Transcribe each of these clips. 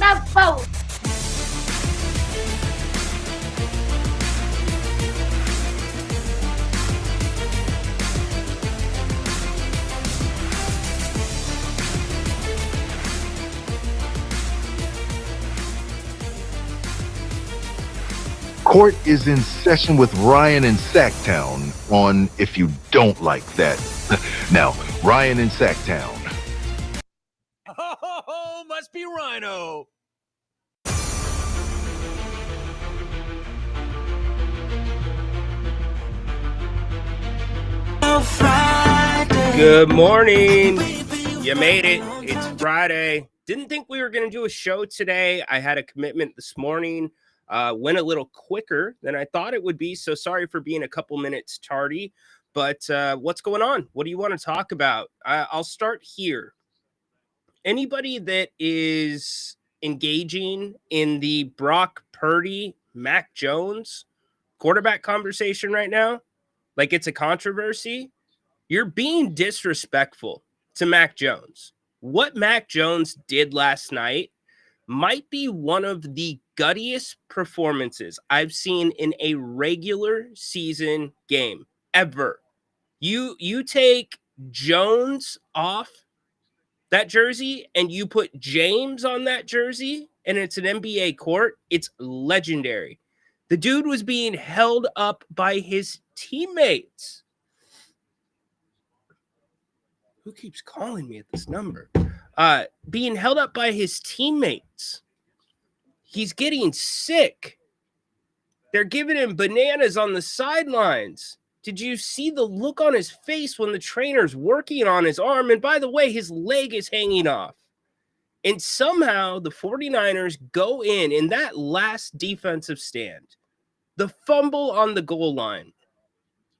love both. Court is in session with Ryan in Sacktown on If You Don't Like That. Now, Ryan in Sacktown. Oh, must be Ryno. Good morning. You made it. It's Friday. Didn't think we were going to do a show today. I had a commitment this morning. Went a little quicker than I thought it would be. So sorry for being a couple minutes tardy. But what's going on? What do you want to talk about? I'll start here. Anybody that is engaging in the Brock Purdy, Mac Jones quarterback conversation right now, like it's a controversy, you're being disrespectful to Mac Jones. What Mac Jones did last night might be one of the guttiest performances I've seen in a regular season game ever. You take Jones off that jersey and you put James on that jersey and it's an NBA court, it's legendary. The dude was being held up by his teammates. Who keeps calling me at this number? Being held up by his teammates. He's getting sick. They're giving him bananas on the sidelines. Did you see the look on his face when the trainer's working on his arm? And by the way, his leg is hanging off. And somehow the 49ers go in that last defensive stand. The fumble on the goal line.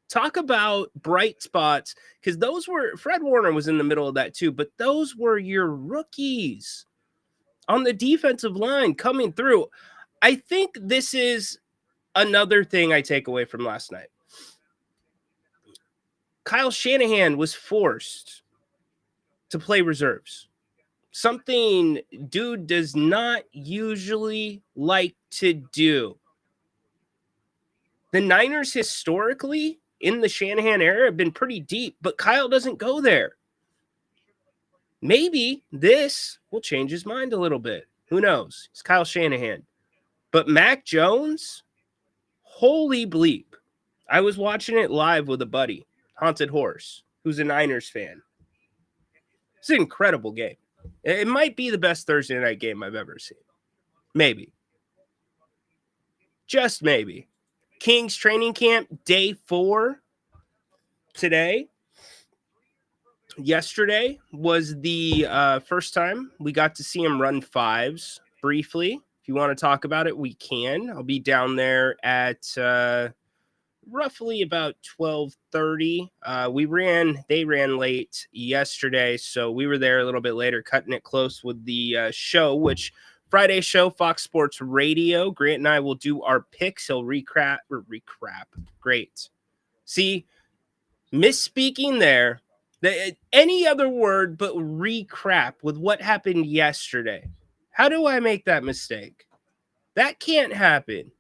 Talk about bright spots, because those were, Fred Warner was in the middle of that too, but those were your rookies on the defensive line coming through. I think this is another thing I take away from last night. Kyle Shanahan was forced to play reserves. Something dude does not usually like to do. The Niners historically in the Shanahan era have been pretty deep, but Kyle doesn't go there. Maybe this will change his mind a little bit. Who knows? It's Kyle Shanahan. But Mac Jones, holy bleep. I was watching it live with a buddy, Haunted Horse, who's a Niners fan. It's an incredible game. It might be the best Thursday night game I've ever seen. Maybe. Just maybe. Kings training camp, day 4 today. Yesterday was the first time we got to see him run fives briefly. If you want to talk about it, we can. I'll be down there at roughly about 12:30. They ran late yesterday, so we were there a little bit later, cutting it close with the show, which Friday show, Fox Sports Radio. Grant and I will do our picks. He'll recap. Great. See, misspeaking there. Any other word but recrap with what happened yesterday. How do I make that mistake? That can't happen.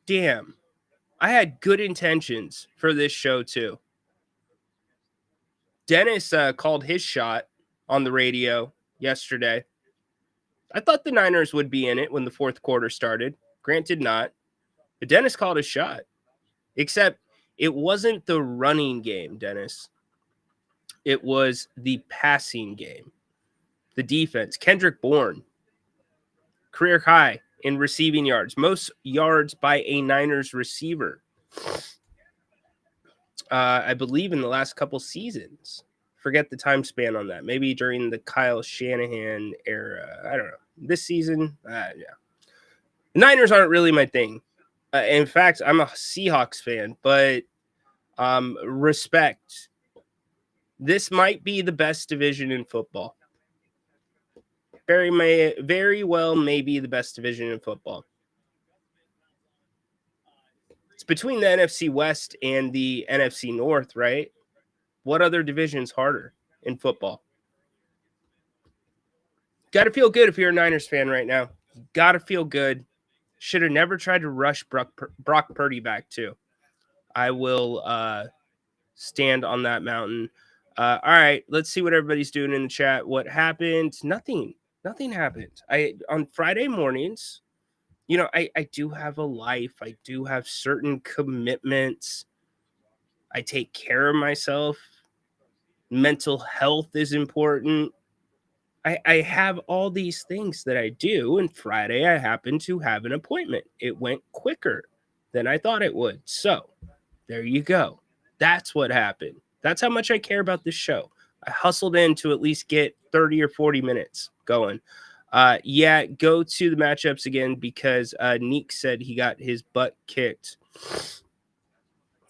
Damn. I had good intentions for this show too. Dennis called his shot on the radio yesterday. I thought the Niners would be in it when the fourth quarter started. Grant did not. But Dennis called his shot. Except it wasn't the running game, Dennis. It was the passing game. The defense. Kendrick Bourne. Career high in receiving yards. Most yards by a Niners receiver. I believe in the last couple seasons. Forget the time span on that. Maybe during the Kyle Shanahan era. I don't know. This season, yeah. The Niners aren't really my thing. In fact, I'm a Seahawks fan, but respect. This might be the best division in football. Very well may be the best division in football. It's between the NFC West and the NFC North, right? What other division's harder in football. Got to feel good if you're a Niners fan right now. Got to feel good. Should have never tried to rush Brock Purdy back, too. I will stand on that mountain. All right, let's see what everybody's doing in the chat. What happened? Nothing happened. On Friday mornings, I do have a life. I do have certain commitments. I take care of myself. Mental health is important. I have all these things that I do, and Friday I happened to have an appointment. It went quicker than I thought it would. So there you go. That's what happened. That's how much I care about this show. I hustled in to at least get 30 or 40 minutes going. Yeah, go to the matchups again because Neek said he got his butt kicked.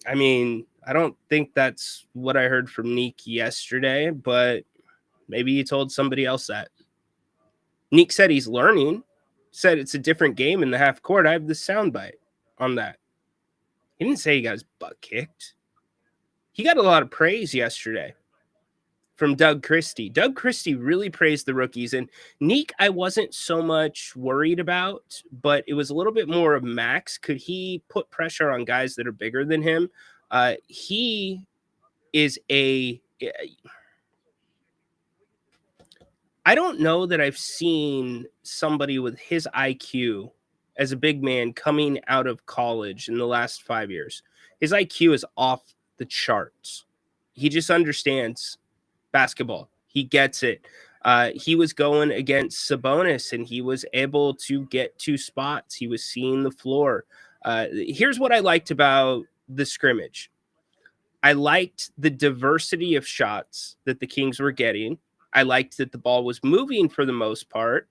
I mean, I don't think that's what I heard from Neek yesterday, but maybe he told somebody else that. Neek said he's learning, said it's a different game in the half court. I have the soundbite on that. He didn't say he got his butt kicked. He got a lot of praise yesterday from Doug Christie. Doug Christie really praised the rookies, and Neek I wasn't so much worried about, but it was a little bit more of Max. Could he put pressure on guys that are bigger than him? He is I don't know that I've seen somebody with his IQ as a big man coming out of college in the last 5 years. His IQ is off the charts. He just understands basketball. He gets it. He was going against Sabonis, and he was able to get 2 spots. He was seeing the floor. Here's what I liked about the scrimmage. I liked the diversity of shots that the Kings were getting. I liked that the ball was moving for the most part.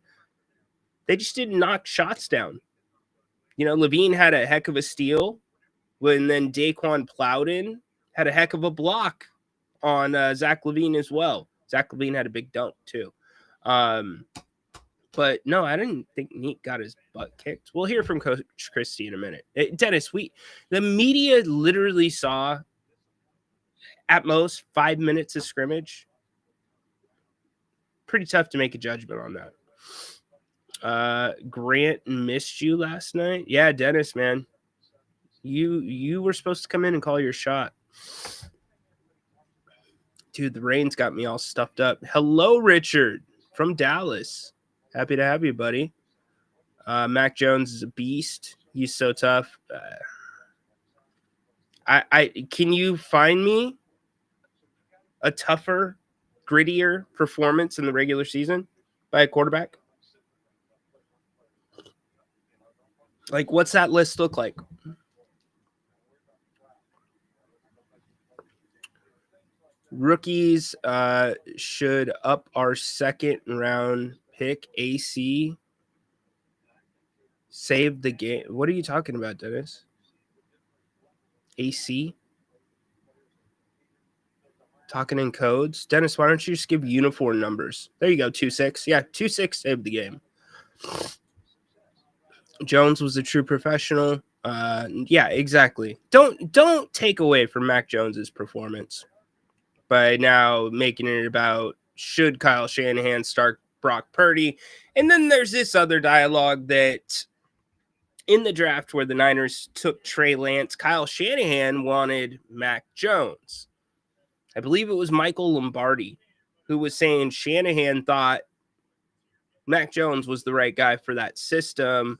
They just didn't knock shots down. Levine had a heck of a steal, and then Daquan Plowden had a heck of a block on Zach LaVine as well. Zach LaVine had a big dunk too. But no, I didn't think Neek got his butt kicked. We'll hear from Coach Christie in a minute. Dennis, the media literally saw at most 5 minutes of scrimmage. Pretty tough to make a judgment on that. Grant missed you last night. Yeah, Dennis, man. You were supposed to come in and call your shot. Dude, the rain's got me all stuffed up. Hello, Richard from Dallas. Happy to have you, buddy. Mac Jones is a beast. He's so tough. Can you find me a tougher, grittier performance in the regular season by a quarterback? Like, what's that list look like? Rookies should up our second round pick. AC save the game. What are you talking about, Dennis? AC? Talking in codes. Dennis, why don't you just give uniform numbers? There you go, 2-6. Yeah, 2-6 saved the game. Jones was a true professional. Yeah, exactly. Don't take away from Mac Jones's performance by now making it about should Kyle Shanahan start Brock Purdy. And then there's this other dialogue that in the draft where the Niners took Trey Lance, Kyle Shanahan wanted Mac Jones. I believe it was Michael Lombardi who was saying Shanahan thought Mac Jones was the right guy for that system,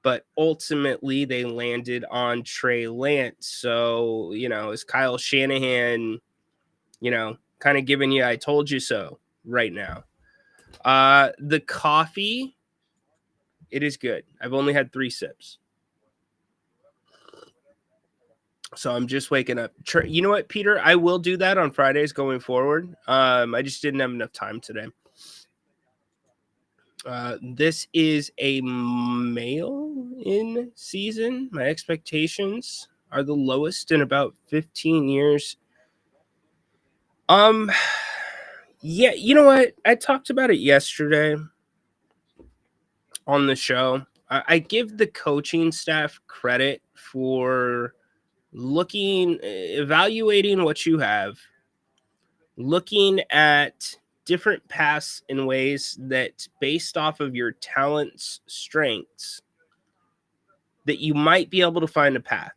but ultimately they landed on Trey Lance. So, is Kyle Shanahan, kind of giving you I told you so right now. The coffee, it is good. I've only had 3 sips. So I'm just waking up. You know what, Peter? I will do that on Fridays going forward. I just didn't have enough time today. This is a male in season. My expectations are the lowest in about 15 years. Yeah, you know what? I talked about it yesterday on the show. I give the coaching staff credit for evaluating what you have looking at different paths in ways that, based off of your talents, strengths, that you might be able to find a path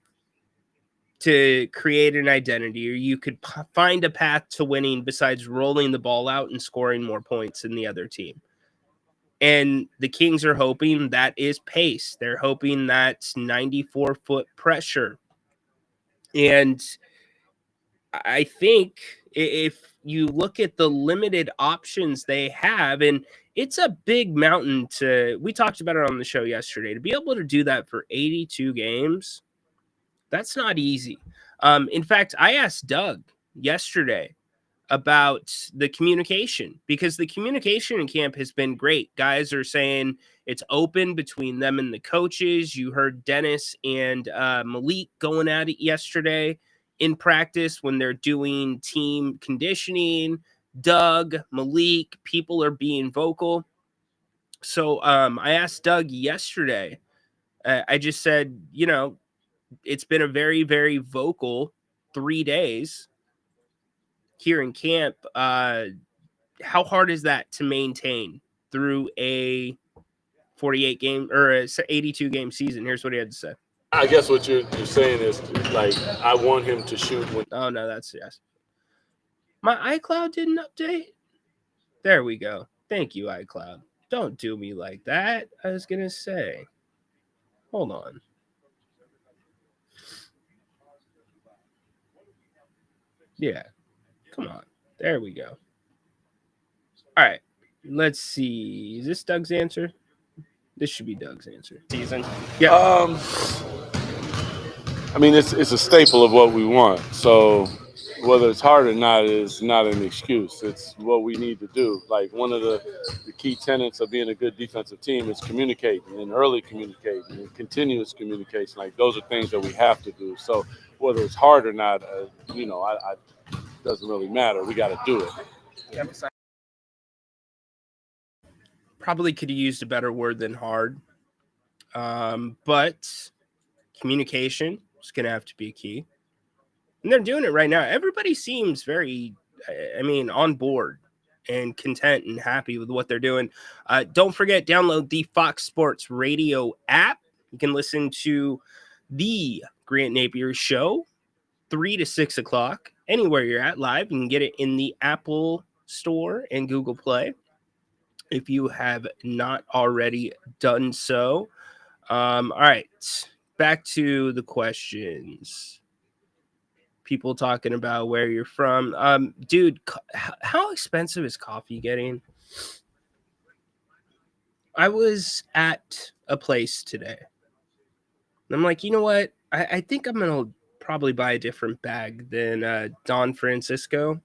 to create an identity, or you could find a path to winning besides rolling the ball out and scoring more points than the other team. And the Kings are hoping that is pace. They're hoping that's 94-foot pressure. And I think if you look at the limited options they have, and it's a big mountain we talked about it on the show yesterday, to be able to do that for 82 games, that's not easy. In fact, I asked Doug yesterday about the communication, because the communication in camp has been great. Guys are saying it's open between them and the coaches. You heard Dennis and Malik going at it yesterday in practice when they're doing team conditioning. Doug, Malik, people are being vocal. So I asked Doug yesterday. I just said, it's been a very, very vocal 3 days here in camp. How hard is that to maintain through a 48 game or a 82 game season? Here's what he had to say. I guess what you're saying is, like, I want him to shoot when. Oh no, that's yes. My iCloud didn't update. There we go. Thank you, iCloud. Don't do me like that. I was gonna say. Hold on. Yeah. Come on. There we go. All right. Let's see. Is this Doug's answer? This should be Doug's answer. Season. Yeah. I mean, it's a staple of what we want. So whether it's hard or not is not an excuse. It's what we need to do. Like, one of the key tenets of being a good defensive team is communicating, and early communicating and continuous communication. Like, those are things that we have to do. So whether it's hard or not, I doesn't really matter. We got to do it. Probably could have used a better word than hard. But communication is going to have to be key. And they're doing it right now. Everybody seems very, on board and content and happy with what they're doing. Don't forget, download the Fox Sports Radio app. You can listen to the Grant Napier Show 3 to 6 o'clock anywhere you're at live. You can get it in the Apple Store and Google Play if you have not already done so. All right, back to the questions. People talking about where you're from. Dude, how expensive is coffee getting? I was at a place today. And I'm like, you know what? I think I'm going to probably buy a different bag than Don Francisco.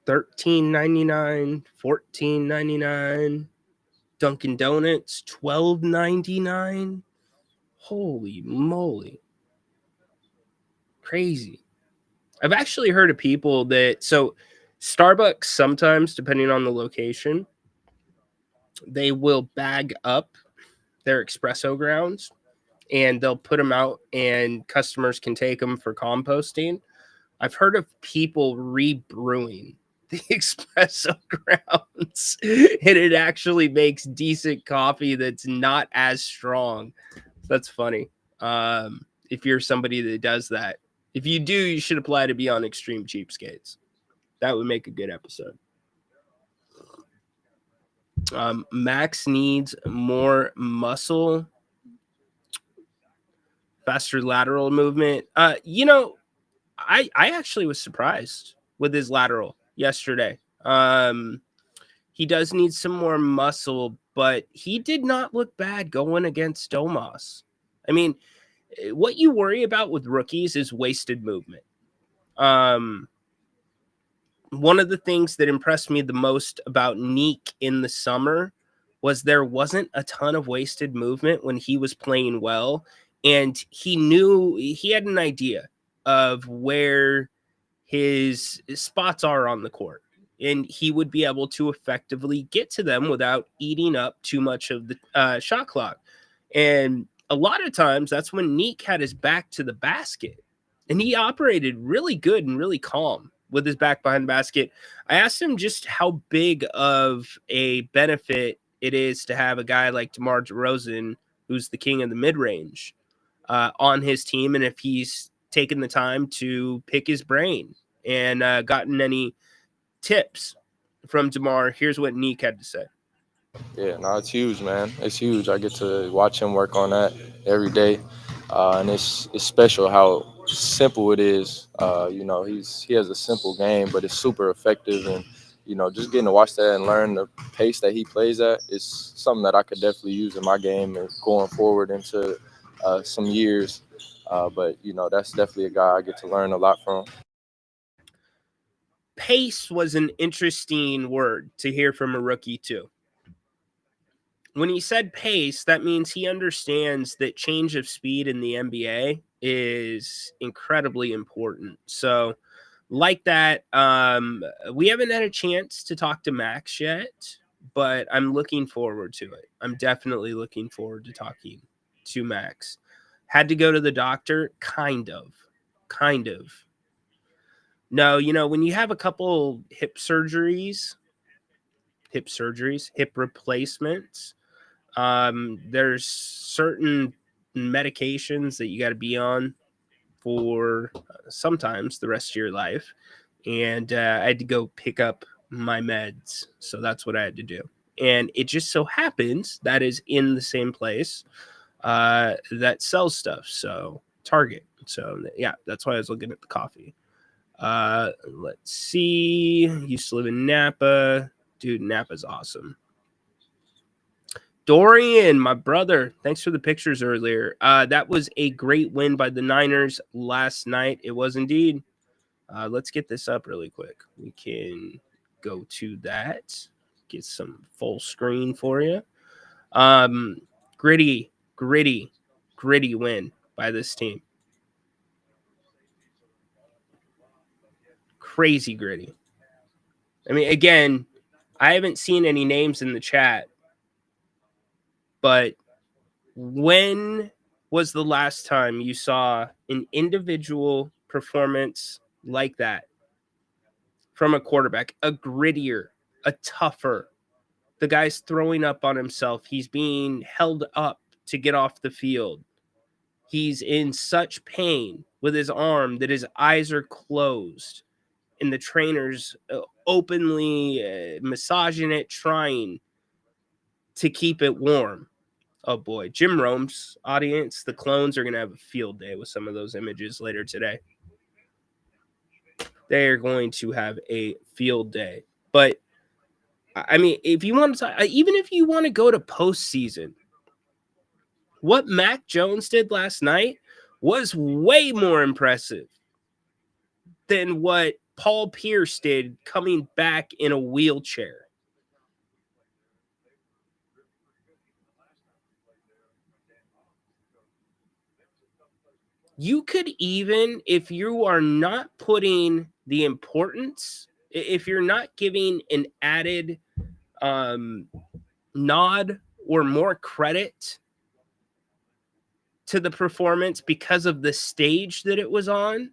$13.99, $14.99. Dunkin' Donuts, $12.99. Holy moly. Crazy. I've actually heard of people so Starbucks, sometimes, depending on the location, they will bag up their espresso grounds and they'll put them out and customers can take them for composting. I've heard of people rebrewing the espresso grounds and it actually makes decent coffee that's not as strong. That's funny. If you're somebody that does that, if you do, you should apply to be on Extreme Cheapskates. That would make a good episode. Max needs more muscle, faster lateral movement. I actually was surprised with his lateral yesterday. He does need some more muscle, but he did not look bad going against Domas. I mean, what you worry about with rookies is wasted movement. One of the things that impressed me the most about Neek in the summer was there wasn't a ton of wasted movement when he was playing well. And he had an idea of where his spots are on the court. And he would be able to effectively get to them without eating up too much of the shot clock. And a lot of times that's when Neek had his back to the basket. And he operated really good and really calm with his back behind the basket. I asked him just how big of a benefit it is to have a guy like DeMar DeRozan, who's the king of the mid-range, on his team, and if he's taken the time to pick his brain and gotten any tips from DeMar. Here's what Neek had to say. Yeah, no, it's huge, man. It's huge. I get to watch him work on that every day, and it's special how simple it is. He has a simple game, but it's super effective, and just getting to watch that and learn the pace that he plays at is something that I could definitely use in my game and going forward into some years. But that's definitely a guy I get to learn a lot from. Pace was an interesting word to hear from a rookie too. When he said pace, that means he understands that change of speed in the NBA is incredibly important. So, like that, we haven't had a chance to talk to Max yet, but I'm looking forward to it. I'm definitely looking forward to talking to Max. Had to go to the doctor? Kind of. No, when you have a couple hip replacements, there's certain medications that you got to be on for sometimes the rest of your life. And I had to go pick up my meds. So that's what I had to do. And it just so happens that is in the same place that sells stuff. So Target. So yeah, that's why I was looking at the coffee. Let's see. Used to live in Napa. Dude, Napa's awesome. Dorian, my brother, thanks for the pictures earlier. That was a great win by the Niners last night. It was indeed. Let's get this up really quick. We can go to that. Get some full screen for you. Gritty win by this team. Crazy gritty. I mean, again, I haven't seen any names in the chat, but when was the last time you saw an individual performance like that from a quarterback? A grittier, a tougher. The guy's throwing up on himself. He's being held up to get off the field. He's in such pain with his arm that his eyes are closed. And the trainer's openly massaging it, trying to keep it warm. Oh boy, Jim Rome's audience, the clones are going to have a field day with some of those images later today. They are going to have a field day. But I mean, if you want to, even if you want to go to postseason, what Mac Jones did last night was way more impressive than what Paul Pierce did coming back in a wheelchair. You could even, if you are not putting the importance, if you're not giving an added nod or more credit to the performance because of the stage that it was on,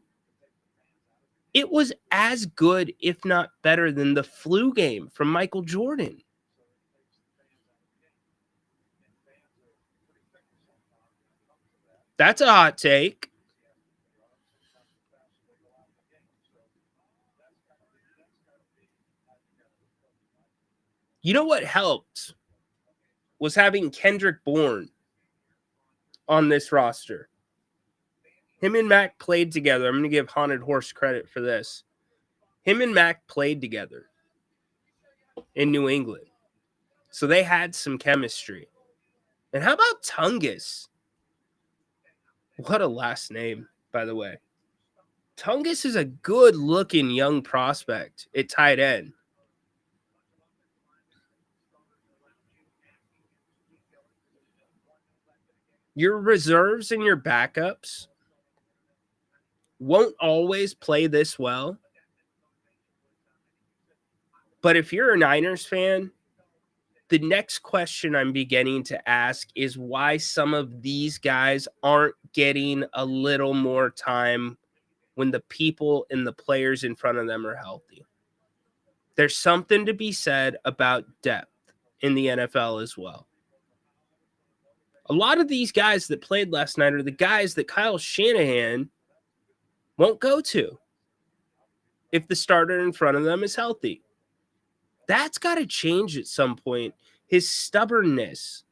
it was as good, if not better, than the flu game from Michael Jordan. That's a hot take. You know what helped was having Kendrick Bourne on this roster. Him and Mac played together. I'm going to give Haunted Horse credit for this. Him and Mac played together in New England. So they had some chemistry. And how about Tungus? What a last name, by the way. Tungus is a good-looking young prospect at tight end. Your reserves and your backups won't always play this well. But if you're a Niners fan, the next question I'm beginning to ask is why some of these guys aren't getting a little more time when the people and the players in front of them are healthy. There's something to be said about depth in the NFL as well. A lot of these guys that played last night are the guys that Kyle Shanahan won't go to if the starter in front of them is healthy. That's got to change at some point. His stubbornness,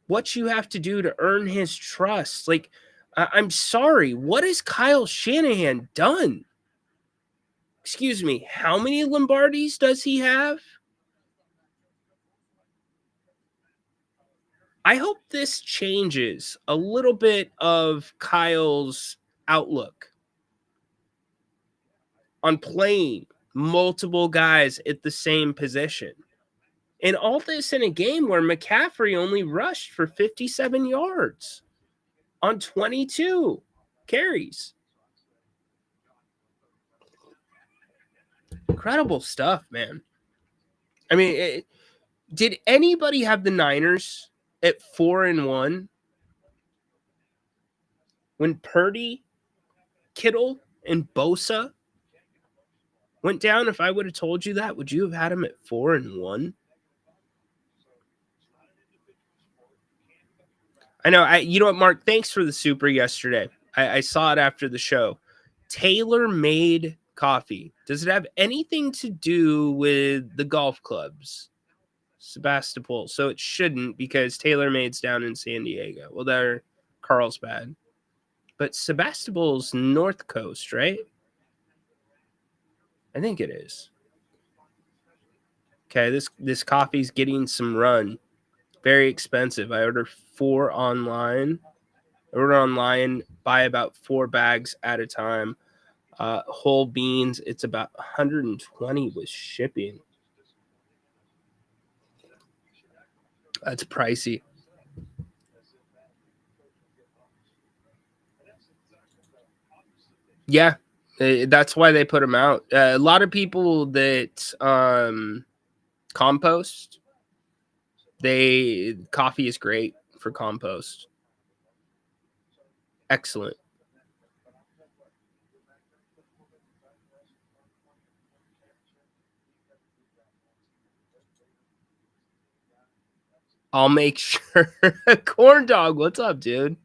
what you have to do to earn his trust. Like, I'm sorry, what has Kyle Shanahan done? Excuse me, how many Lombardis does he have? I hope this changes a little bit of Kyle's outlook on playing multiple guys at the same position. And all this in a game where McCaffrey only rushed for 57 yards on 22 carries. Incredible stuff, man. I mean, did anybody have the Niners at 4-1 when Purdy, Kittle, and Bosa went down? If I would have told you that, would you have had them at 4-1? I know. You know what, Mark? Thanks for the super yesterday. I saw it after the show. Tailor-made coffee. Does it have anything to do with the golf clubs? Sebastopol. So it shouldn't, because TaylorMade's down in San Diego. Well, they're Carlsbad. But Sebastopol's North Coast, right? I think it is. Okay, this coffee's getting some run. Very expensive. I ordered 4 online. Buy about 4 bags at a time. Whole beans, it's about 120 with shipping. That's pricey. Yeah, that's why they put them out. A lot of people that compost, coffee is great for compost. Excellent. I'll make sure. Corn dog, what's up, dude?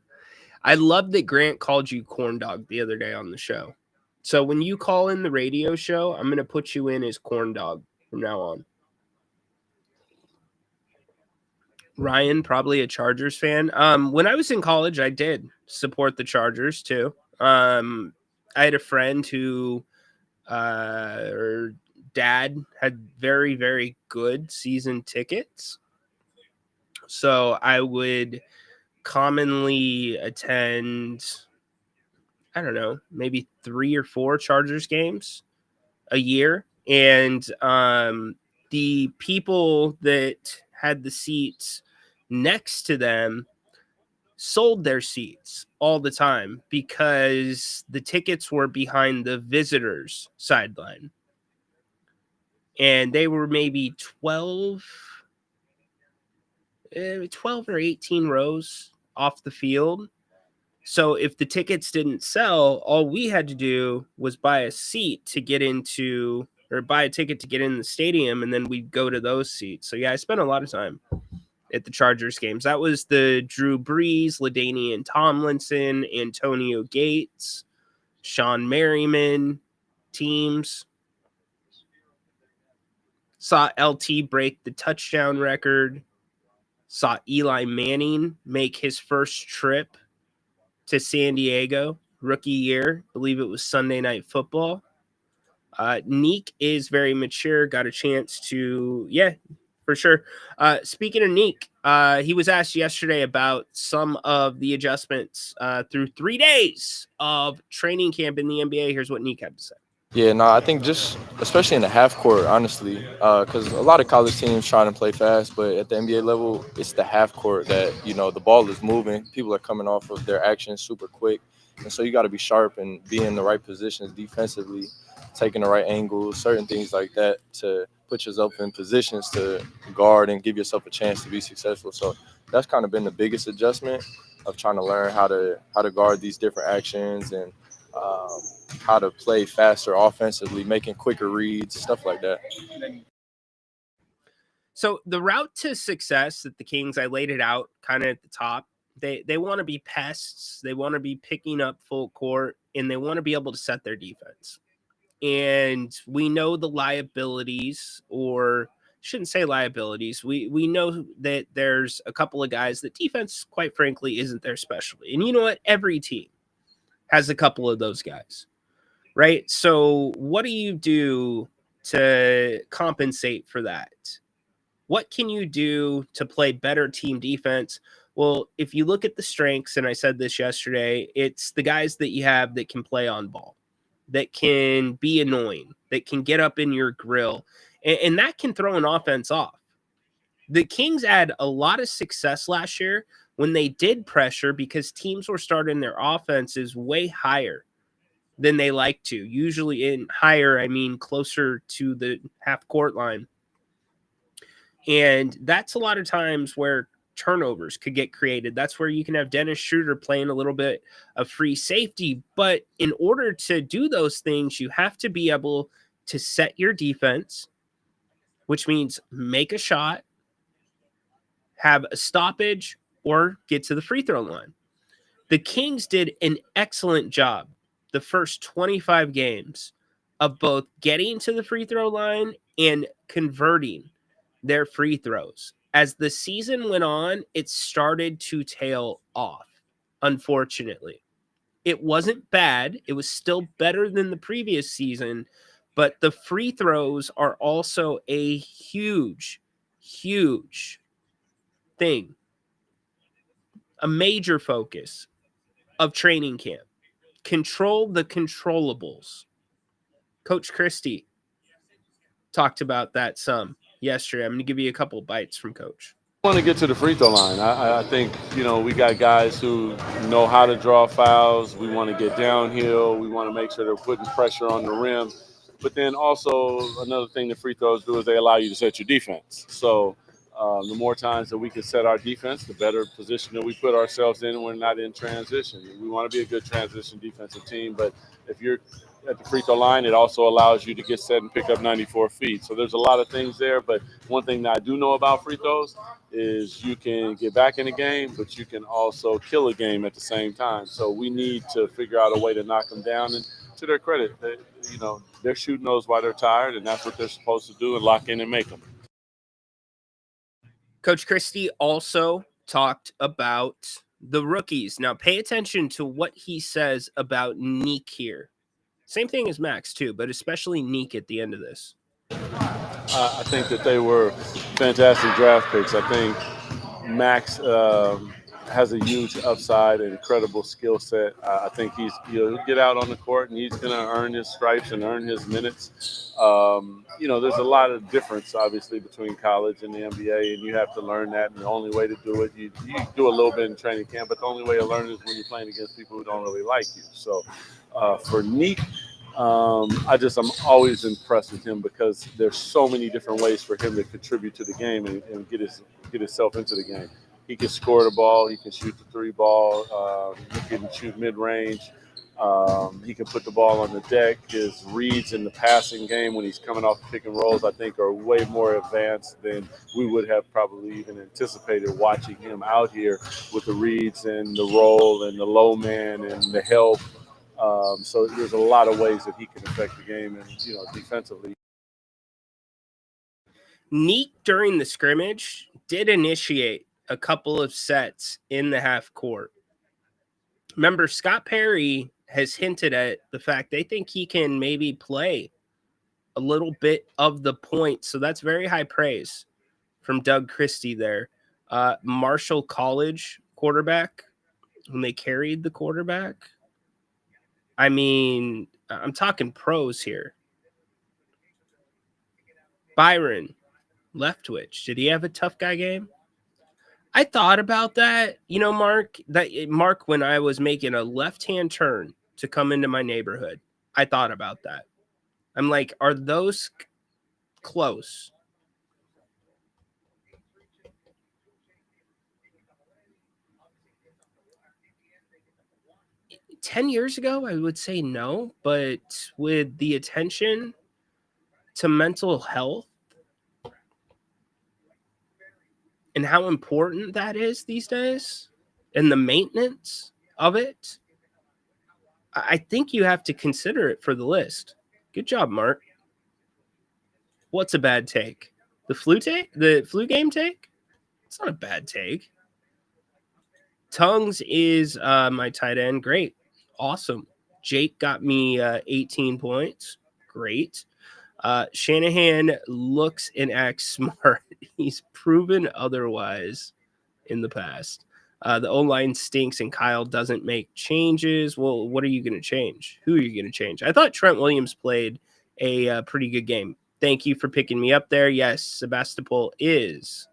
I love that Grant called you corn dog the other day on the show. So when you call in the radio show, I'm going to put you in as corn dog from now on. Ryan, probably a Chargers fan. When I was in college, I did support the Chargers too. I had a friend who, her dad had very, very good season tickets. So I would commonly attend, I don't know, maybe 3 or 4 Chargers games a year. And the people that had the seats next to them sold their seats all the time because the tickets were behind the visitors' sideline. And they were maybe 12 or 18 rows off the field. So if the tickets didn't sell, all we had to do was buy a seat to get into, or buy a ticket to get in the stadium, and then we'd go to those seats. So yeah, I spent a lot of time at the Chargers games. That was the Drew Brees, LaDainian Tomlinson, Antonio Gates, Sean Merriman teams. Saw LT break the touchdown record. Saw Eli Manning make his first trip to San Diego, rookie year. I believe it was Sunday Night Football. Neek is very mature. Got a chance to, yeah, for sure. Speaking of Neek, he was asked yesterday about some of the adjustments through 3 days of training camp in the NBA. Here's what Neek had to say. Yeah, no, I think just especially in the half court, honestly, because a lot of college teams trying to play fast, but at the NBA level, it's the half court that, you know, the ball is moving. People are coming off of their actions super quick. And so you got to be sharp and be in the right positions defensively, taking the right angles, certain things like that to put yourself in positions to guard and give yourself a chance to be successful. So that's kind of been the biggest adjustment of trying to learn how to guard these different actions and um, how to play faster offensively, making quicker reads, stuff like that. So the route to success that the Kings, I laid it out kind of at the top. They want to be pests. They want to be picking up full court, and they want to be able to set their defense. And we know the liabilities, or shouldn't say liabilities. We know that there's a couple of guys that defense, quite frankly, isn't their specialty. And you know what? Every team has a couple of those guys, right? So what do you do to compensate for that? What can you do to play better team defense? Well, if you look at the strengths, and I said this yesterday, it's the guys that you have that can play on ball, that can be annoying, that can get up in your grill, and that can throw an offense off. The Kings had a lot of success last year when they did pressure because teams were starting their offenses way higher than they like to. Usually in higher, I mean closer to the half court line. And that's a lot of times where turnovers could get created. That's where you can have Dennis Schroeder playing a little bit of free safety. But in order to do those things, you have to be able to set your defense, which means make a shot, have a stoppage, or get to the free throw line. The Kings did an excellent job the first 25 games of both getting to the free throw line and converting their free throws. As the season went on, it started to tail off, unfortunately. It wasn't bad. It was still better than the previous season, but the free throws are also a huge, huge thing, a major focus of training camp. Control the controllables. Coach Christie talked about that some yesterday. I'm going to give you a couple bites from Coach. I want to get to the free throw line. I think, we got guys who know how to draw fouls. We want to get downhill. We want to make sure they're putting pressure on the rim. But then also another thing the free throws do is they allow you to set your defense. So the more times that we can set our defense, the better position that we put ourselves in when we're not in transition. We want to be a good transition defensive team, but if you're at the free throw line, it also allows you to get set and pick up 94 feet. So there's a lot of things there, but one thing that I do know about free throws is you can get back in the game, but you can also kill a game at the same time. So we need to figure out a way to knock them down. And to their credit, they're shooting those while they're tired, and that's what they're supposed to do, and lock in and make them. Coach Christie also talked about the rookies. Now, pay attention to what he says about Neek here. Same thing as Max, too, but especially Neek at the end of this. I think that they were fantastic draft picks. I think Max has a huge upside and incredible skill set. I think he'll get out on the court and he's going to earn his stripes and earn his minutes. There's a lot of difference, obviously, between college and the NBA, and you have to learn that. And the only way to do it, you do a little bit in training camp, but the only way to learn is when you're playing against people who don't really like you. So for Neek, I'm always impressed with him because there's so many different ways for him to contribute to the game and get himself into the game. He can score the ball. He can shoot the three ball. He can shoot mid-range. He can put the ball on the deck. His reads in the passing game when he's coming off pick and rolls, I think, are way more advanced than we would have probably even anticipated watching him out here with the reads and the roll and the low man and the help. So there's a lot of ways that he can affect the game and, defensively. Neek, during the scrimmage, did initiate a couple of sets in the half court. Remember, Scott Perry has hinted at the fact they think he can maybe play a little bit of the point. So that's very high praise from Doug Christie there. Marshall College quarterback, when they carried the quarterback. I mean, I'm talking pros here. Byron Leftwich, did he have a tough guy game? I thought about that, Mark, when I was making a left-hand turn to come into my neighborhood, I thought about that. I'm like, are those close? 10 years ago, I would say no, but with the attention to mental health and how important that is these days and the maintenance of it, I think you have to consider it for the list. Good job, Mark. What's a bad take? The flu take? The flu game take? It's not a bad take. Tongues is my tight end. Great. Awesome. Jake got me 18 points. Great. Shanahan looks and acts smart. He's proven otherwise in the past. The O-line stinks and Kyle doesn't make changes. Well, what are you going to change? Who are you going to change? I thought Trent Williams played a pretty good game. Thank you for picking me up there. Yes, Sebastopol is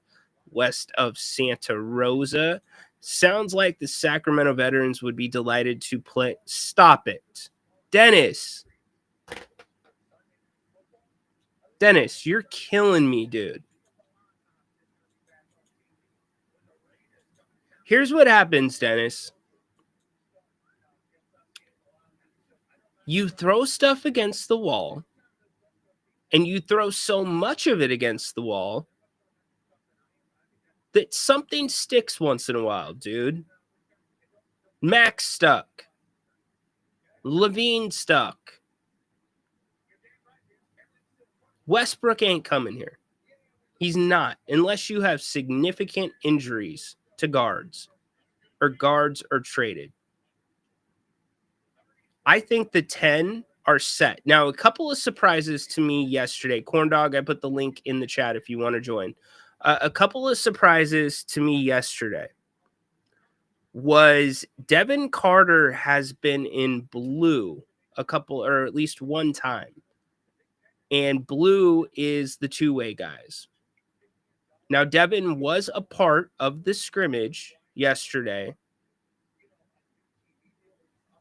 west of Santa Rosa. Sounds like the Sacramento veterans would be delighted to play. Stop it. Dennis, you're killing me, dude. Here's what happens, Dennis. You throw stuff against the wall, and you throw so much of it against the wall that something sticks once in a while, dude. Max stuck. Levine stuck. Westbrook ain't coming here. He's not, unless you have significant injuries to guards are traded. I think the 10 are set. Now, a couple of surprises to me yesterday. Corndog, I put the link in the chat if you want to join. A couple of surprises to me yesterday was Devin Carter has been in blue a couple, or at least one time. And blue is the two-way guys. Now, Devin was a part of the scrimmage yesterday.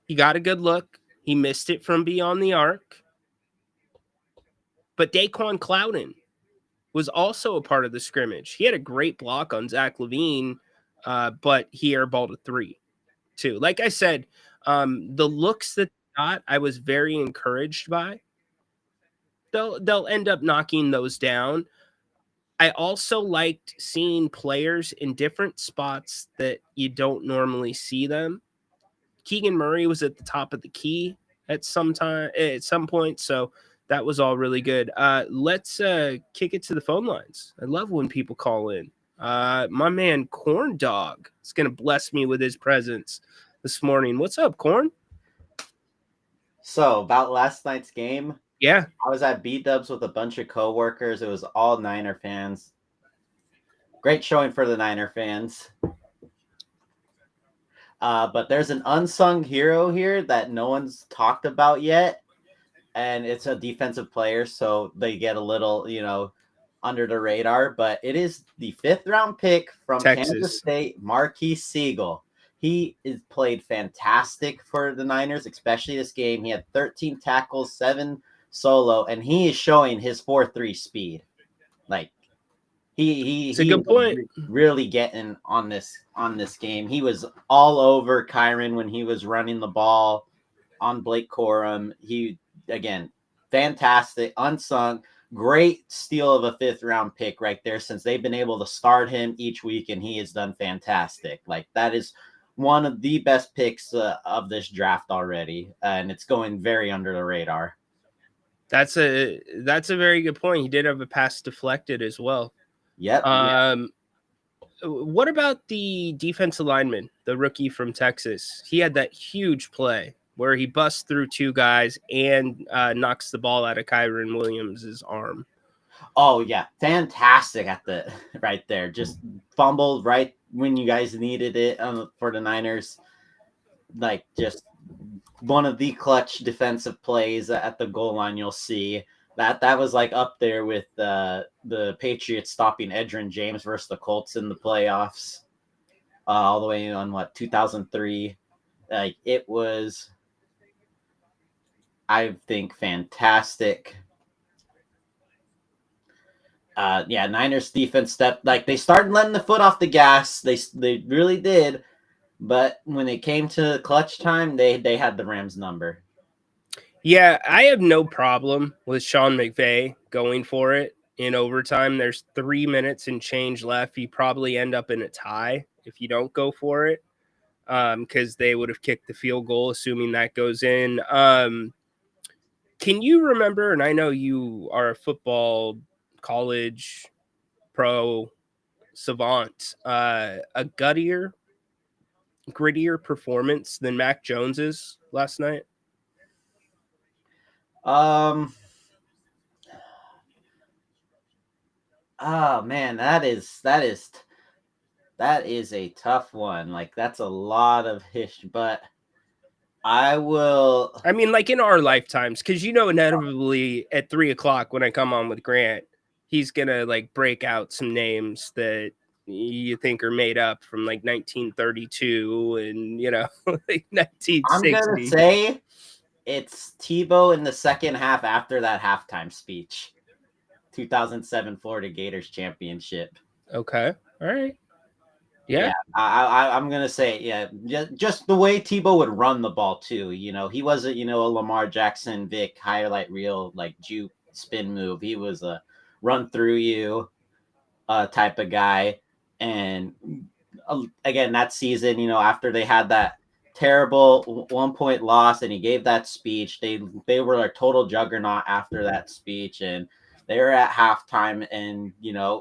He got a good look. He missed it from beyond the arc. But Daquan Clouden was also a part of the scrimmage. He had a great block on Zach Levine, but he airballed a 3, too. Like I said, the looks that they got, I was very encouraged by. They'll end up knocking those down. I also liked seeing players in different spots that you don't normally see them. Keegan Murray was at the top of the key at some point, so that was all really good. Let's kick it to the phone lines. I love when people call in. My man Corn Dog is going to bless me with his presence this morning. What's up, Corn? So about last night's game. Yeah. I was at B-Dubs with a bunch of coworkers. It was all Niner fans. Great showing for the Niner fans. But there's an unsung hero here that no one's talked about yet. And it's a defensive player, so they get a little, under the radar. But it is the 5th round pick from Texas. Kansas State, Marquise Siegel. He is played fantastic for the Niners, especially this game. He had 13 tackles, 7 solo, and he is showing his 4.3 speed. Like he a good point. Really getting on this game. He was all over Kyron when he was running the ball on Blake Corum. He again, fantastic, unsung, great steal of a 5th round pick right there, since they've been able to start him each week, and he has done fantastic. Like that is one of the best picks of this draft already, and it's going very under the radar. That's a very good point. He did have a pass deflected as well. Yep. What about the defensive lineman, the rookie from Texas? He had that huge play where he busts through 2 guys and knocks the ball out of Kyron Williams' arm. Oh yeah, fantastic at the right there. Just fumbled right when you guys needed it for the Niners. Like just one of the clutch defensive plays at the goal line. You'll see that was like up there with the Patriots stopping Edgerrin James versus the Colts in the playoffs, all the way on 2003. Like it was, I think, fantastic. Niners defense they started letting the foot off the gas. They really did, But when it came to clutch time, they had the Rams number. Yeah, I have no problem with Sean McVay going for it in overtime. There's 3 minutes and change left. You probably end up in a tie if you don't go for it, because they would have kicked the field goal, assuming that goes in. Can you remember, and I know you are a football college pro savant, a grittier performance than Mac Jones's last night? Oh man, that is a tough one. Like that's a lot of history, but I will. I mean, like in our lifetimes, because inevitably at 3:00 when I come on with Grant, he's gonna like break out some names that you think are made up from like 1932 and like 1960. I'm gonna say it's Tebow in the second half after that halftime speech. 2007 Florida Gators championship. Okay, all right. Yeah, I'm gonna say just the way Tebow would run the ball too. He wasn't a Lamar Jackson, Vic highlight reel like juke spin move. He was a run through you type of guy. And again, that season, after they had that terrible 1-point loss, and he gave that speech, they were a total juggernaut after that speech, and they were at halftime, and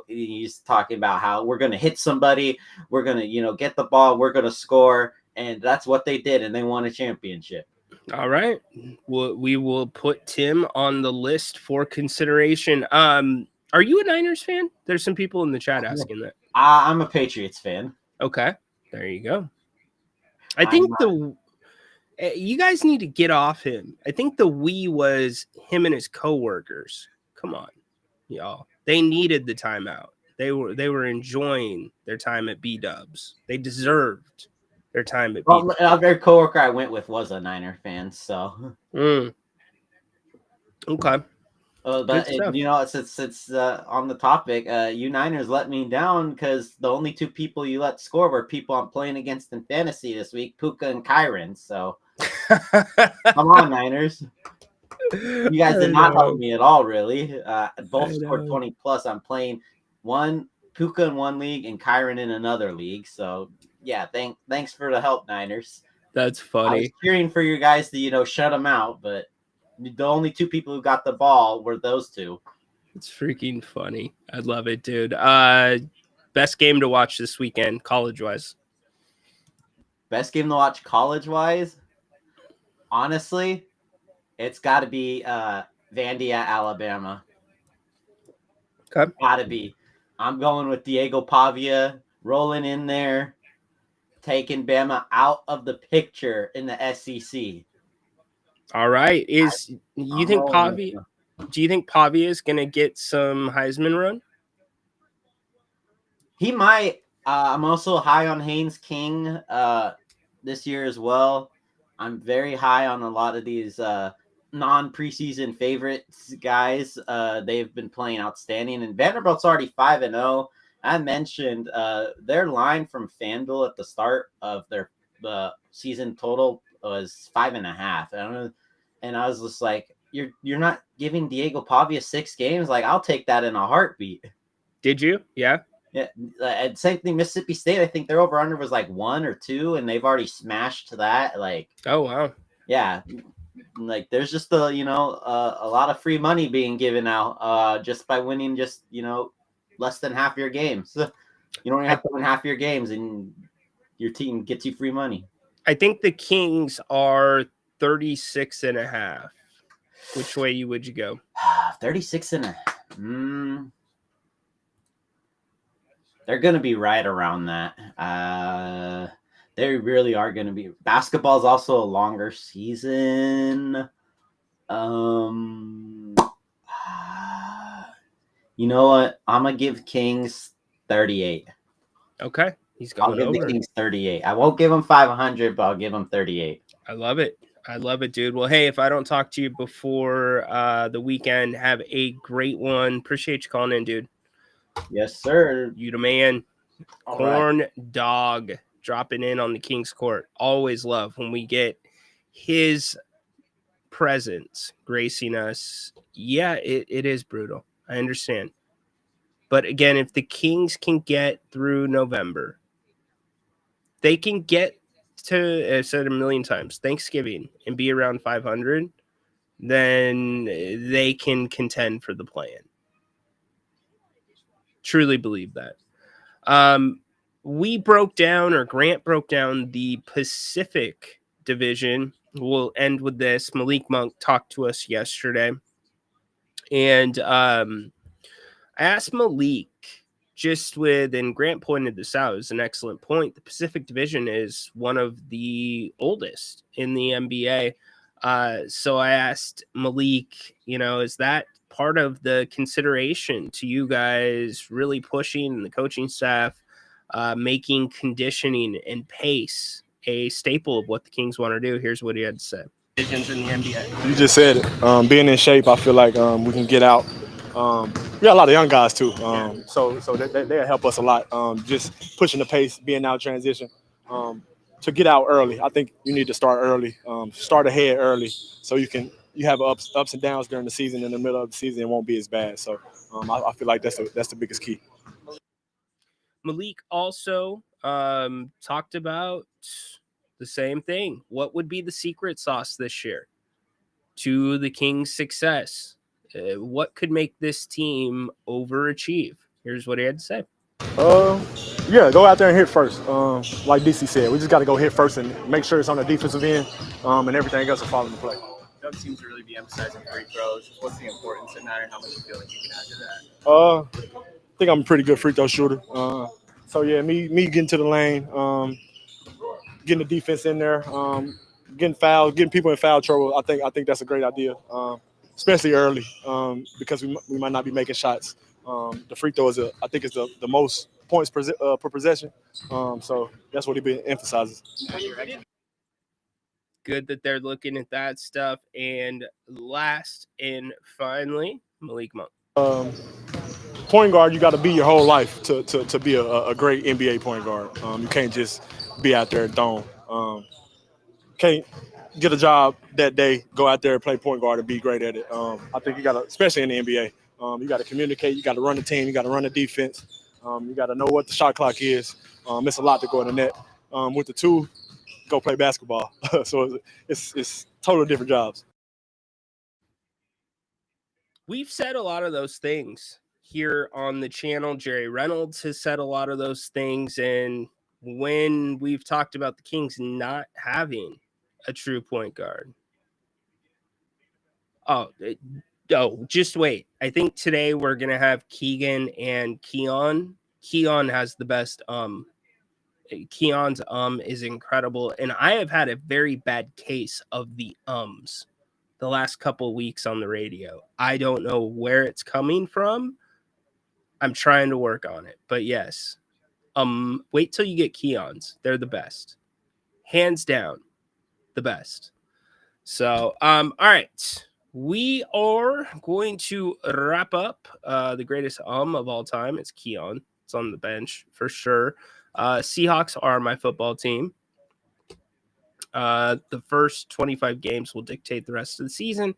he's talking about how we're going to hit somebody, we're going to get the ball, we're going to score, and that's what they did, and they won a championship. All right, we will put Tim on the list for consideration. Are you a Niners fan? There's some people in the chat asking that. I'm a Patriots fan. Okay, there you go. I think you guys need to get off him. I think the we was him and his coworkers. Come on, y'all. They needed the timeout. They were enjoying their time at B-Dubs. They deserved their time at B-Dubs. Well, their coworker I went with was a Niner fan, so. Okay. But it's on the topic. You Niners let me down because the only two people you let score were people I'm playing against in fantasy this week, Puka and Kyron. So come on, Niners. You guys did not help me at all, really. Both scored 20 plus. I'm playing Puka in one league and Kyron in another league. So yeah, thanks for the help, Niners. That's funny. I was cheering for you guys to shut them out, but the only two people who got the ball were those two. It's freaking funny. I love it, dude. Best game to watch this weekend, college-wise. Best game to watch college-wise? Honestly, it's got to be Vandy at Alabama. Okay. Got to be. I'm going with Diego Pavia rolling in there, taking Bama out of the picture in the SEC. All right. Do you think Pavia is going to get some Heisman run? He might. I'm also high on Haynes King this year as well. I'm very high on a lot of these non-preseason favorites guys. They've been playing outstanding, and Vanderbilt's already 5-0. I mentioned their line from FanDuel at the start of their season total was 5.5. I don't know. And I was just like, you're not giving Diego Pavia 6 games? Like, I'll take that in a heartbeat. Did you? Yeah. Yeah. And same thing, Mississippi State. I think their over-under was like 1 or 2, and they've already smashed that. Like, oh, wow. Yeah. Like, there's just a lot of free money being given out just by winning just, less than half your games. You don't even have to win half your games, and your team gets you free money. I think the Kings are 36.5. Which way would you go? 36.5. They're going to be right around that. They really are going to be. Basketball is also a longer season. You know what? I'm going to give Kings 38. Okay. I'll give the Kings 38. I won't give them 500, but I'll give them 38. I love it. Dude. Well, hey, if I don't talk to you before the weekend, have a great one. Appreciate you calling in, dude. Yes, sir. You the man. All Corn dog dropping in on the King's Court. Always love when we get his presence gracing us. Yeah, it is brutal. I understand. But again, if the Kings can get through November, they can get to, I've said it a million times, Thanksgiving and be around 500, then they can contend for the play-in. Truly believe that. We broke down, or Grant broke down, the Pacific Division. We'll end with this. Malik Monk talked to us yesterday. And I asked Malik, and Grant pointed this out, is an excellent point. The Pacific Division is one of the oldest in the NBA. So I asked Malik, is that part of the consideration to you guys really pushing the coaching staff, making conditioning and pace a staple of what the Kings want to do? Here's what he had to say. Divisions in the NBA. You just said it. Being in shape, I feel like we can get out. We got a lot of young guys too, so they'll help us a lot. Just pushing the pace, being out transition, to get out early. I think you need to start early, start ahead early, so you have ups and downs during the season. In the middle of the season, it won't be as bad. So I feel like that's the biggest key. Malik also talked about the same thing. What would be the secret sauce this year to the Kings' success? What could make this team overachieve? Here's what he had to say. Yeah, go out there and hit first. Like DC said, we just got to go hit first and make sure it's on the defensive end, and everything else will fall into play. Doug seems to really be emphasizing free throws. What's the importance in that, and how much you feel like you can add to that? I think I'm a pretty good free throw shooter. So yeah, me getting to the lane, getting the defense in there, getting fouled, getting people in foul trouble. I think that's a great idea, especially early, because we might not be making shots. The free throw I think is the most points per possession. So that's what he emphasizes. Good that they're looking at that stuff. And last and finally, Malik Monk. Point guard, you got to be your whole life to be a great NBA point guard. You can't just be out there and throwing. Can't get a job that day, go out there and play point guard and be great at it. I think you got to, especially in the NBA, you got to communicate. You got to run the team. You got to run the defense. You got to know what the shot clock is. It's a lot to go in the net. With the two, go play basketball. So it's totally different jobs. We've said a lot of those things here on the channel. Jerry Reynolds has said a lot of those things. And when we've talked about the Kings not having a true point guard. Oh, just wait. I think today we're going to have Keegan and Keon. Keon has the best Keon's is incredible. And I have had a very bad case of the the last couple of weeks on the radio. I don't know where it's coming from. I'm trying to work on it. But yes. Wait till you get Keon's. They're the best. Hands down, the best. So, all right. We are going to wrap up the greatest of all time. It's Keon. It's on the bench for sure. Seahawks are my football team. The first 25 games will dictate the rest of the season.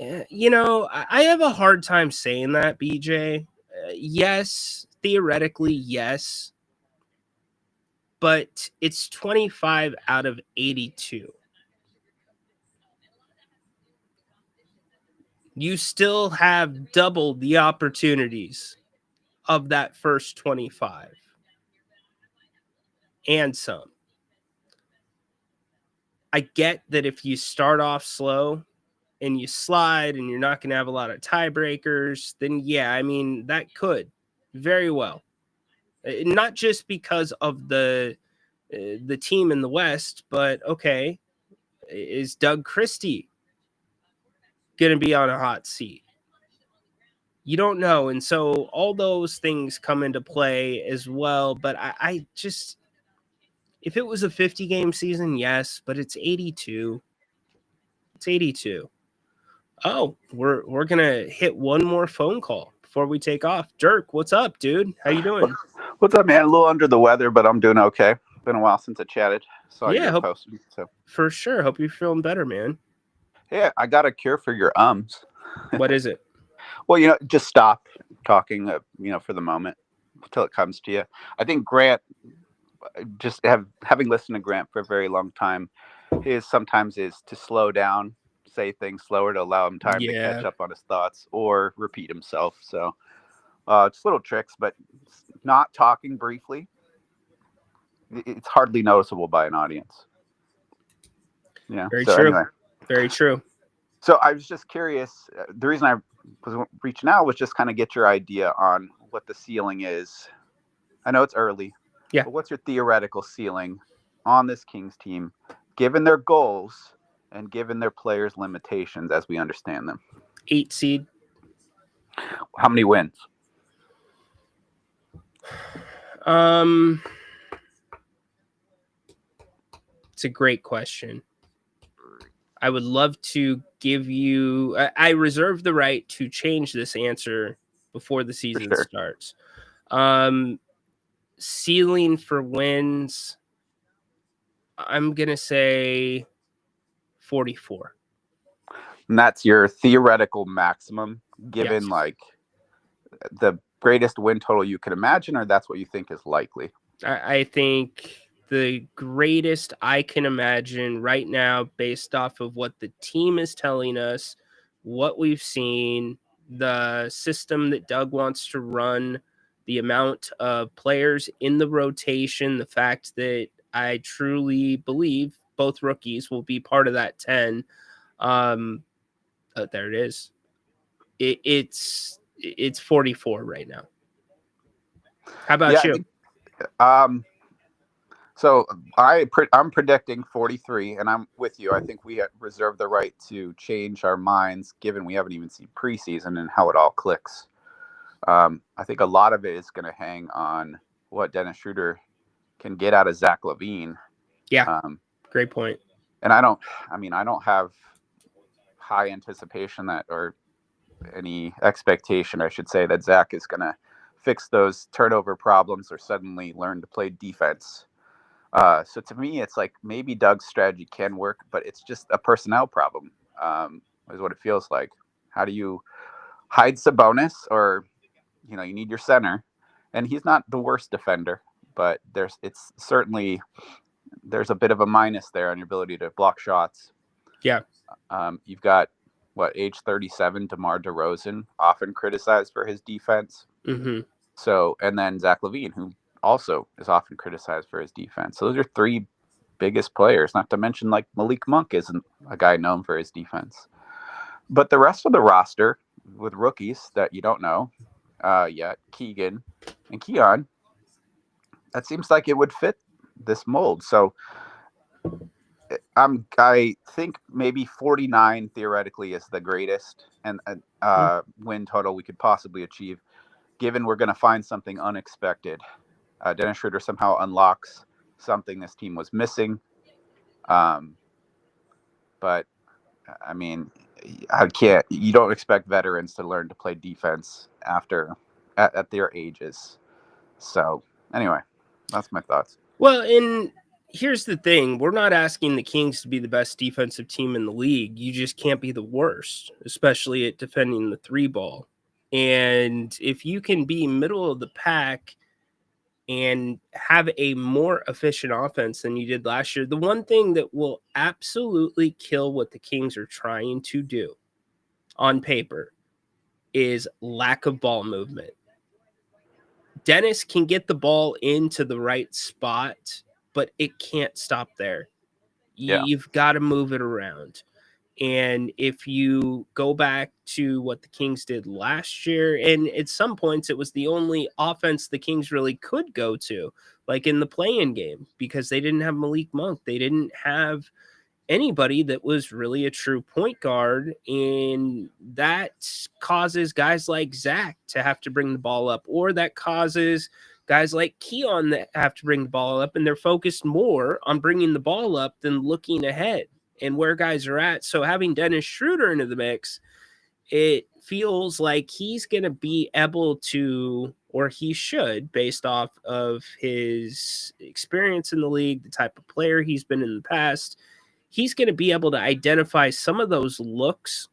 I have a hard time saying that, BJ. Yes, theoretically, yes. But it's 25 out of 82. You still have double the opportunities of that first 25 and some. I get that if you start off slow and you slide and you're not going to have a lot of tiebreakers, then yeah, I mean, that could very well. Not just because of the team in the West, but okay, is Doug Christie going to be on a hot seat? You don't know. And so all those things come into play as well. But I just, if it was a 50-game season, yes, but it's 82. It's 82. Oh, we're going to hit one more phone call before we take off. Dirk, what's up, dude? How you doing? What's up, man? A little under the weather, but I'm doing okay. been a while since I chatted. Saw Yeah, your post. So for sure. Hope you're feeling better, man. yeah, I got a cure for your ums. What is it? Well, just stop talking. For the moment until it comes to you. I think Grant, just having listened to Grant for a very long time, sometimes is to slow down, say things slower to allow him time to catch up on his thoughts or repeat himself. So just little tricks, but not talking briefly, it's hardly noticeable by an audience. Yeah. Very so true. Anyway, Very true. So I was just curious. The reason I was reaching out was just kind of get your idea on what the ceiling is. I know it's early. Yeah. But what's your theoretical ceiling on this Kings team, given their goals and given their players' limitations as we understand them? 8 seed. How many wins? It's a great question. I would love to give you. I reserve the right to change this answer before the season starts. Ceiling for wins, I'm gonna say 44. And that's your theoretical maximum, given like the greatest win total you can imagine, or that's what you think is likely? I think the greatest I can imagine right now, based off of what the team is telling us, what we've seen, the system that Doug wants to run, the amount of players in the rotation, the fact that I truly believe both rookies will be part of that 10. There it is. It's 44 right now. How about you? So I'm predicting 43, and I'm with you. I think we reserve the right to change our minds, given we haven't even seen preseason and how it all clicks. I think a lot of it is going to hang on what Dennis Schroeder can get out of Zach LaVine. Yeah, great point. And I don't have high anticipation or any expectation, I should say, that Zach is going to fix those turnover problems or suddenly learn to play defense. So to me, it's like maybe Doug's strategy can work, but it's just a personnel problem, is what it feels like. How do you hide Sabonis, or, you need your center, and he's not the worst defender, but there's a bit of a minus there on your ability to block shots. Yeah. You've got age 37, DeMar DeRozan, often criticized for his defense. Mm-hmm. So, and then Zach LaVine, who also is often criticized for his defense. So those are three biggest players, not to mention like Malik Monk isn't a guy known for his defense. But the rest of the roster with rookies that you don't know yet, Keegan and Keon, that seems like it would fit this mold. So I think maybe 49 theoretically is the greatest and win total we could possibly achieve, given we're going to find something unexpected. Dennis Schroeder somehow unlocks something this team was missing. But I mean, you don't expect veterans to learn to play defense at their ages. So anyway, that's my thoughts. Well, and here's the thing. We're not asking the Kings to be the best defensive team in the league. You just can't be the worst, especially at defending the 3 ball. And if you can be middle of the pack and have a more efficient offense than you did last year, the one thing that will absolutely kill what the Kings are trying to do on paper is lack of ball movement. Dennis can get the ball into the right spot, but it can't stop there. You've got to move it around. And if you go back to what the Kings did last year, and at some points it was the only offense the Kings really could go to, like in the play-in game, because they didn't have Malik Monk. They didn't have anybody that was really a true point guard, and that causes guys like Zach to have to bring the ball up, or that causes guys like Keon that have to bring the ball up, and they're focused more on bringing the ball up than looking ahead and where guys are at. So having Dennis Schroeder into the mix, it feels like he's going to be able to, or he should, based off of his experience in the league, the type of player he's been in the past, he's going to be able to identify some of those looks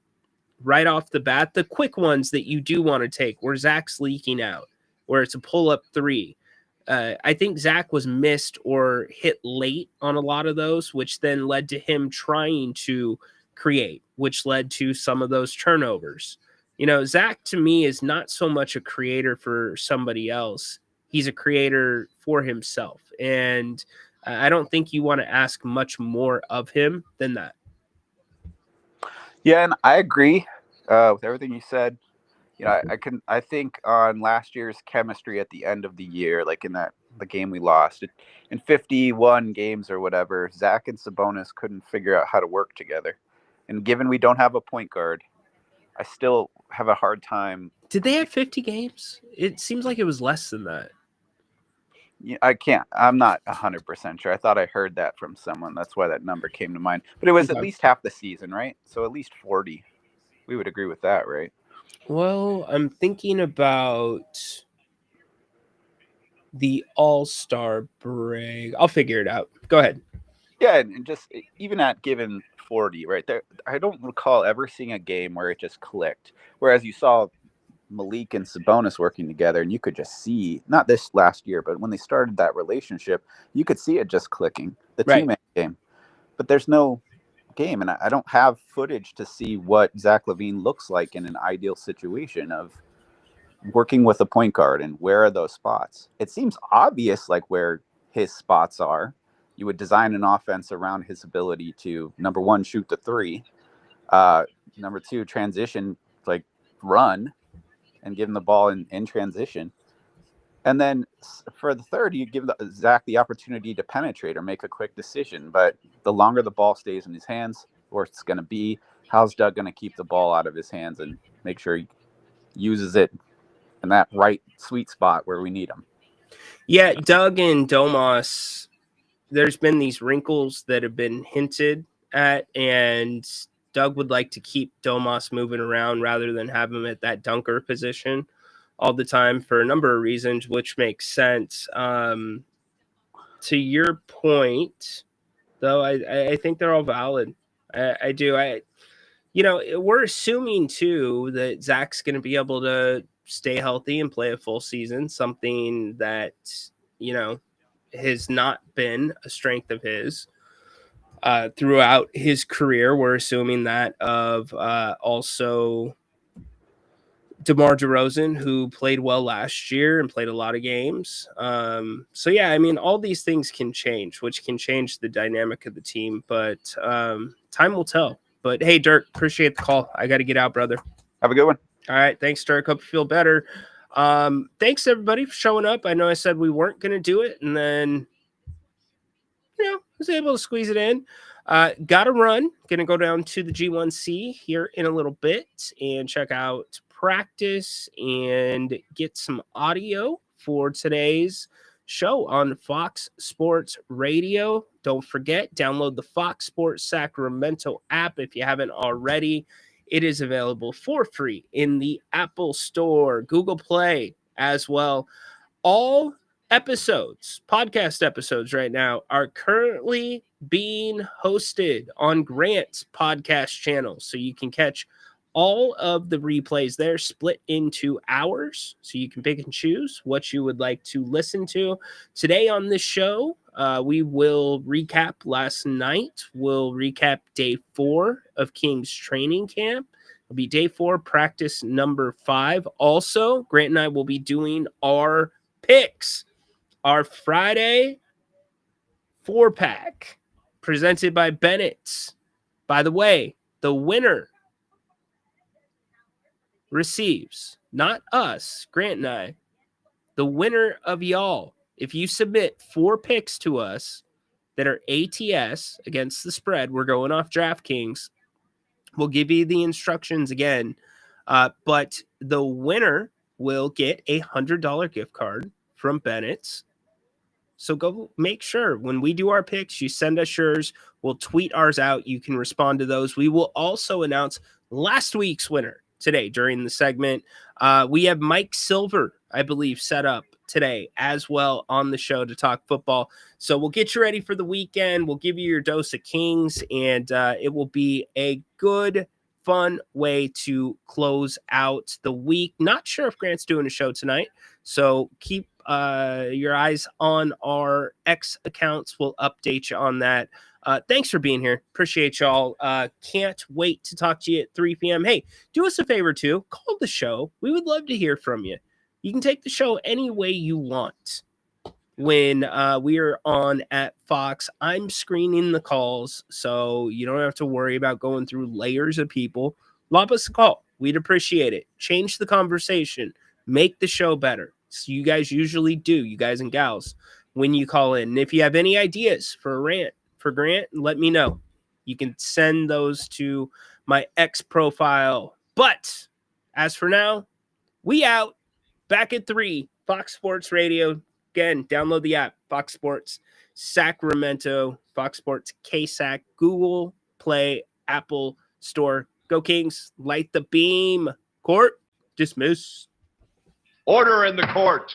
right off the bat, the quick ones that you do want to take, where Zach's leaking out, where it's a pull-up three. I think Zach was missed or hit late on a lot of those, which then led to him trying to create, which led to some of those turnovers. You know, Zach to me is not so much a creator for somebody else. He's a creator for himself. And I don't think you want to ask much more of him than that. Yeah, and I agree with everything you said. You know, I think on last year's chemistry at the end of the year, like in the game we lost, in 51 games or whatever, Zach and Sabonis couldn't figure out how to work together. And given we don't have a point guard, I still have a hard time. Did they have 50 games? It seems like it was less than that. I'm not 100% sure. I thought I heard that from someone. That's why that number came to mind. But it was at least half the season, right? So at least 40. We would agree with that, right? Well, I'm thinking about the All-Star break. I'll figure it out. Go ahead. Yeah, and just even at given 40, right there, I don't recall ever seeing a game where it just clicked. Whereas you saw Malik and Sabonis working together, and you could just see, not this last year, but when they started that relationship, you could see it just clicking, the two-man game. But there's no game, and I don't have footage to see what Zach LaVine looks like in an ideal situation of working with a point guard and where are those spots. It seems obvious like where his spots are. You would design an offense around his ability to, number one, shoot the three, number two, transition, like run and give him the ball in transition. And then for the third, you give Zach the opportunity to penetrate or make a quick decision. But the longer the ball stays in his hands, the worse it's going to be. How's Doug going to keep the ball out of his hands and make sure he uses it in that right sweet spot where we need him? Yeah, Doug and Domas, there's been these wrinkles that have been hinted at, and Doug would like to keep Domas moving around rather than have him at that dunker position all the time for a number of reasons, which makes sense. To your point, though, I think they're all valid. I do. We're assuming too that Zach's going to be able to stay healthy and play a full season, something that, has not been a strength of his throughout his career. We're assuming that of also DeMar DeRozan, who played well last year and played a lot of games. All these things can change, which can change the dynamic of the team, but time will tell. But hey, Dirk, appreciate the call. I got to get out, brother. Have a good one. All right. Thanks, Dirk. Hope you feel better. Thanks everybody for showing up. I know I said we weren't going to do it, and then, was able to squeeze it in. Got to run. Going to go down to the G1C here in a little bit and check out practice and get some audio for today's show on Fox Sports Radio. Don't forget, download the Fox Sports Sacramento app if you haven't already. It is available for free in the Apple Store, Google Play as well. All podcast episodes right now are currently being hosted on Grant's podcast channel. So you can catch all of the replays there split into hours. So you can pick and choose what you would like to listen to. Today on this show, we will recap last night. We'll recap day 4 of Kings training camp. It'll be day 4, practice number 5. Also, Grant and I will be doing our picks. Our Friday 4-pack presented by Bennett's. By the way, the winner receives, not us, Grant and I, the winner of y'all. If you submit 4 picks to us that are ATS against the spread, we're going off DraftKings. We'll give you the instructions again, but the winner will get a $100 gift card from Bennett's. So go make sure when we do our picks, you send us yours. We'll tweet ours out. You can respond to those. We will also announce last week's winner today during the segment. We have Mike Silver, I believe, set up today as well on the show to talk football. So we'll get you ready for the weekend. We'll give you your dose of Kings, and it will be a good, fun way to close out the week. Not sure if Grant's doing a show tonight, so keep your eyes on our X accounts. We'll update you on that. Thanks for being here. Appreciate y'all. Can't wait to talk to you at 3 p.m. Hey, do us a favor too. Call the show. We would love to hear from you. You can take the show any way you want. When we are on at Fox, I'm screening the calls, so you don't have to worry about going through layers of people. Lob us a call. We'd appreciate it. Change the conversation. Make the show better. So you guys usually do, you guys and gals, when you call in. And if you have any ideas for a rant for Grant, let me know. You can send those to my X profile. But as for now, we out. Back at 3, Fox Sports Radio. Again, download the app, Fox Sports Sacramento, Fox Sports KSAC, Google Play, Apple Store. Go Kings, light the beam. Court, dismiss. Order in the court.